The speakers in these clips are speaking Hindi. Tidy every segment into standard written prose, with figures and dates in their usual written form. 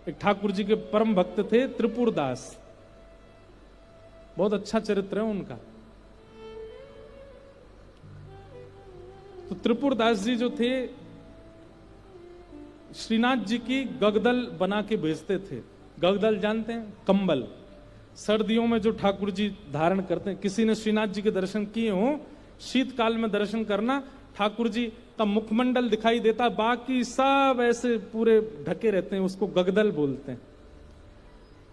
एक ठाकुर जी के परम भक्त थे त्रिपुरदास, बहुत अच्छा चरित्र है उनका। तो त्रिपुरदास जी जो थे, श्रीनाथ जी की गगदल बना के भेजते थे। गगदल जानते हैं? कंबल, सर्दियों में जो ठाकुर जी धारण करते हैं। किसी ने श्रीनाथ जी के दर्शन किए हो, शीतकाल में दर्शन करना, ठाकुर जी का मुखमंडल दिखाई देता, बाकी सब ऐसे पूरे ढके रहते हैं, उसको गगदल बोलते हैं।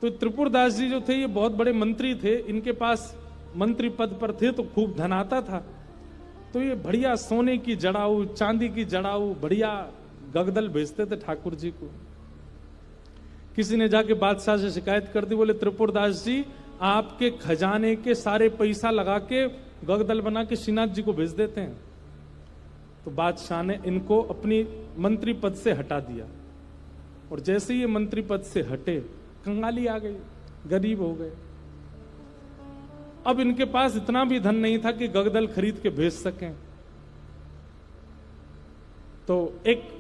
तो त्रिपुरदास जी जो थे ये बहुत बड़े मंत्री थे, इनके पास मंत्री पद पर थे तो खूब धन आता था। तो ये बढ़िया सोने की जड़ाऊ, चांदी की जड़ाऊ, बढ़िया गगदल भेजते थे ठाकुर जी को। किसी ने जाके बादशाह से शिकायत कर दी, बोले त्रिपुरदास जी आपके खजाने के सारे पैसा लगा के गगदल बना के श्रीनाथ जी को भेज देते हैं। तो बादशाह ने इनको अपनी मंत्री पद से हटा दिया, और जैसे ये मंत्री पद से हटे, कंगाली आ गई, गरीब हो गए। अब इनके पास इतना भी धन नहीं था कि गगदल खरीद के भेज सकें। तो एक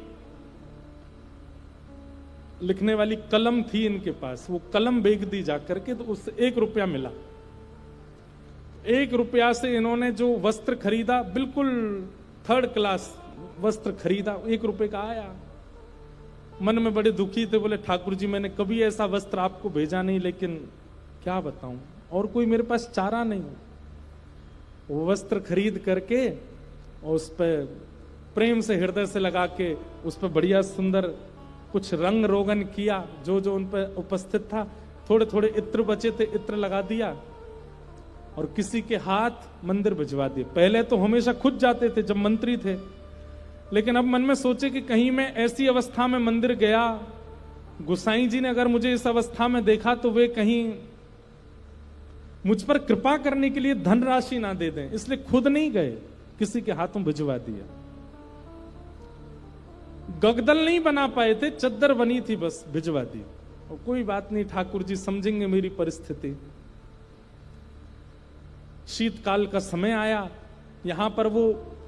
लिखने वाली कलम थी इनके पास, वो कलम बेच दी जाकर के, तो उससे 1 रुपया मिला। 1 रुपया से इन्होंने जो वस्त्र खरीदा, बिल्कुल 3rd क्लास वस्त्र खरीदा, 1 रुपए का आया। मन में बड़े दुखी थे, बोले ठाकुर जी मैंने कभी ऐसा वस्त्र आपको भेजा नहीं, लेकिन क्या बताऊं, और कोई मेरे पास चारा नहीं। वो वस्त्र खरीद करके और उस पर प्रेम से हृदय से लगा के उस पर बढ़िया सुंदर कुछ रंग रोगन किया, जो जो उन पर उपस्थित था। थोड़े थोड़े इत्र बचे थे, इत्र लगा दिया और किसी के हाथ मंदिर भिजवा दिए। पहले तो हमेशा खुद जाते थे जब मंत्री थे, लेकिन अब मन में सोचे कि कहीं मैं ऐसी अवस्था में मंदिर गया, गोसाई जी ने अगर मुझे इस अवस्था में देखा तो वे कहीं मुझ पर कृपा करने के लिए धनराशि ना दे दें, इसलिए खुद नहीं गए, किसी के हाथों भिजवा दिया। गगदल नहीं बना पाए थे, चद्दर बनी थी, बस भिजवा दी। और कोई बात नहीं, ठाकुर जी समझेंगे मेरी परिस्थिति। शीतकाल का समय आया, यहां पर वो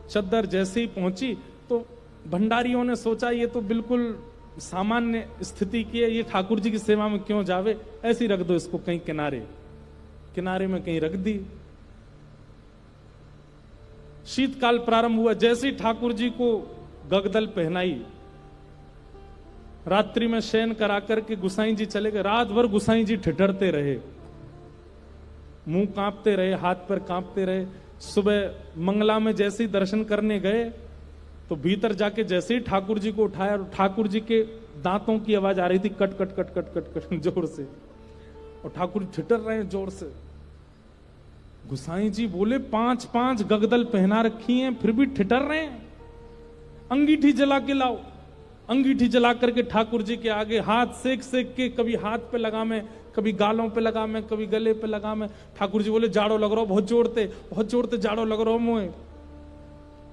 चद्दर जैसे ही पहुंची तो भंडारियों ने सोचा ये तो बिल्कुल सामान्य स्थिति की है, ये ठाकुर जी की सेवा में क्यों जावे, ऐसे ही रख दो इसको कहीं किनारे, किनारे में कहीं रख दी। शीतकाल प्रारंभ हुआ, जैसे ही ठाकुर जी को गगदल पहनाई, रात्रि में शयन करा करके गुसाई जी चले गए। रात भर गुसाई जी ठिठुरते रहे, मुंह कांपते रहे, हाथ पर कांपते रहे। सुबह मंगला में जैसे ही दर्शन करने गए तो भीतर जाके जैसे ही ठाकुर जी को उठाया, ठाकुर जी के दांतों की आवाज आ रही थी, cut cut cut cut cut cut जोर से, और ठाकुर जी ठिठुर रहे हैं जोर से। गुसाई जी बोले 5-5 गगदल पहना रखी हैं, फिर भी ठिठुर रहे हैं, अंगीठी जला के लाओ। अंगीठी जला करके ठाकुर जी के आगे हाथ सेक सेक के, कभी हाथ पे लगा मैं, कभी गालों पे लगा मैं, कभी गले पे लगा मैं। ठाकुर जी बोले जाड़ो लग रहा हो, बहुत जोड़ते जाड़ो लग रहा हो मुझे।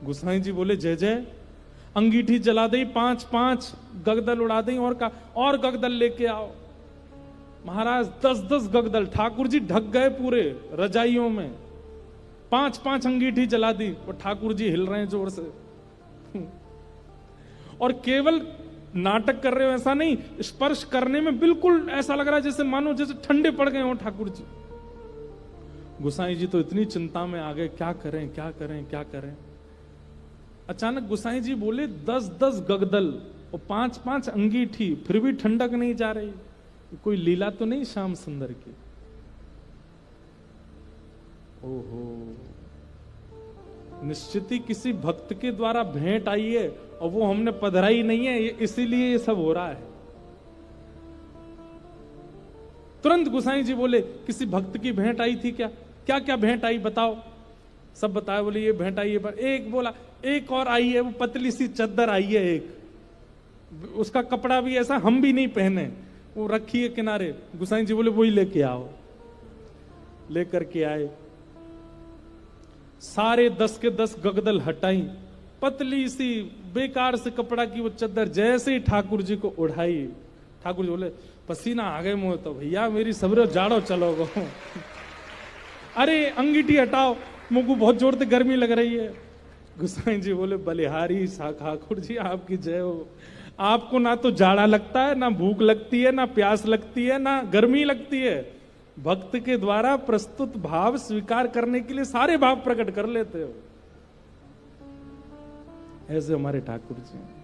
गुसाई जी बोले जय जय। अंगीठी जला दी, 5-5 गगदल उड़ा दी, और गगदल लेके आओ। महाराज 10-10 गगदल, ठाकुर जी ढक गए पूरे रजाइयों में। 5-5 अंगीठी जला दी और ठाकुर जी हिल रहे हैं जोर से। और केवल नाटक कर रहे हो ऐसा नहीं, स्पर्श करने में बिल्कुल ऐसा लग रहा है जैसे मानो जैसे ठंडे पड़ गए हो ठाकुर जी। गुसाई जी तो इतनी चिंता में आ गए, क्या करें क्या करें क्या करें। अचानक गुसाई जी बोले 10-10 गगदल और 5-5 अंगीठी, फिर भी ठंडक नहीं जा रही, कोई लीला तो नहीं श्याम सुंदर की। ओहो, निश्चित ही किसी भक्त के द्वारा भेंट आई है और वो हमने पधराई नहीं है, इसीलिए ये सब हो रहा है। तुरंत गुसाई जी बोले किसी भक्त की भेंट आई थी क्या? क्या क्या भेंट आई बताओ। सब बताया, बोले ये भेंट आई है। पर एक बोला एक और आई है, वो पतली सी चद्दर आई है एक, उसका कपड़ा भी ऐसा हम भी नहीं पहने, वो रखी है किनारे। गुसाई जी बोले वही लेके आओ। लेकर के आए, सारे 10 के 10 गगदल हटाई, पतली सी बेकार से कपड़ा की वो चद्दर जैसे ही ठाकुर जी को उठाई, ठाकुर जी बोले पसीना आ गए मुंह, तो भैया मेरी सबरे जाड़ो चलो गो। अरे अंगीठी हटाओ, मुंह को बहुत जोर से गर्मी लग रही है। गुसाई जी बोले बलिहारी ठाकुर जी आपकी जय हो, आपको ना तो जाड़ा लगता है, ना भूख लगती है, ना प्यास लगती है, ना गर्मी लगती है। भक्त के द्वारा प्रस्तुत भाव स्वीकार करने के लिए सारे भाव प्रकट कर लेते हो। ऐसे हमारे ठाकुर जी।